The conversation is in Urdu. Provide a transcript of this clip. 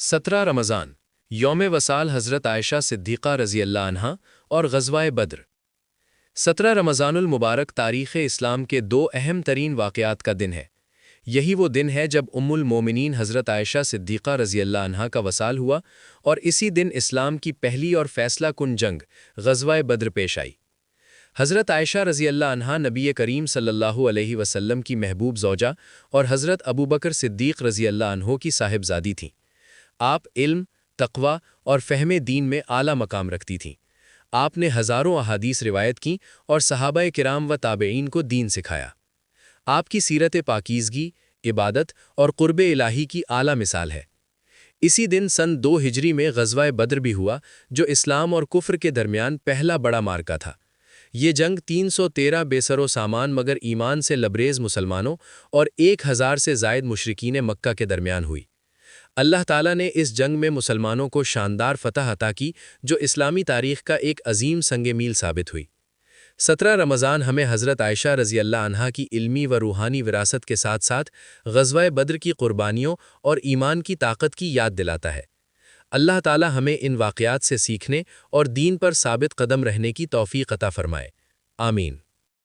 17 رمضان یوم وصال حضرت عائشہ صدیقہ رضی اللہ عنہا اور غزوہ بدر۔ 17 رمضان المبارک تاریخ اسلام کے دو اہم ترین واقعات کا دن ہے۔ یہی وہ دن ہے جب ام المومنین حضرت عائشہ صدیقہ رضی اللہ عنہا کا وصال ہوا، اور اسی دن اسلام کی پہلی اور فیصلہ کن جنگ غزوہ بدر پیش آئی۔ حضرت عائشہ رضی اللہ عنہا نبی کریم صلی اللہ علیہ وسلم کی محبوب زوجہ اور حضرت ابوبکر صدیق رضی اللہ عنہ کی صاحبزادی تھیں۔ آپ علم، تقوی اور فہم دین میں اعلیٰ مقام رکھتی تھیں۔ آپ نے ہزاروں احادیث روایت کیں اور صحابہ کرام و تابعین کو دین سکھایا۔ آپ کی سیرت پاکیزگی، عبادت اور قرب الہی کی اعلیٰ مثال ہے۔ اسی دن سن 2 ہجری میں غزوہ بدر بھی ہوا، جو اسلام اور کفر کے درمیان پہلا بڑا معرکہ تھا۔ یہ جنگ 313 بے سر و سامان مگر ایمان سے لبریز مسلمانوں اور 1000 سے زائد مشرکین مکہ کے درمیان ہوئی۔ اللہ تعالیٰ نے اس جنگ میں مسلمانوں کو شاندار فتح عطا کی، جو اسلامی تاریخ کا ایک عظیم سنگ میل ثابت ہوئی۔ 17 رمضان ہمیں حضرت عائشہ رضی اللہ عنہا کی علمی و روحانی وراثت کے ساتھ ساتھ غزوہ بدر کی قربانیوں اور ایمان کی طاقت کی یاد دلاتا ہے۔ اللہ تعالیٰ ہمیں ان واقعات سے سیکھنے اور دین پر ثابت قدم رہنے کی توفیق عطا فرمائے۔ آمین۔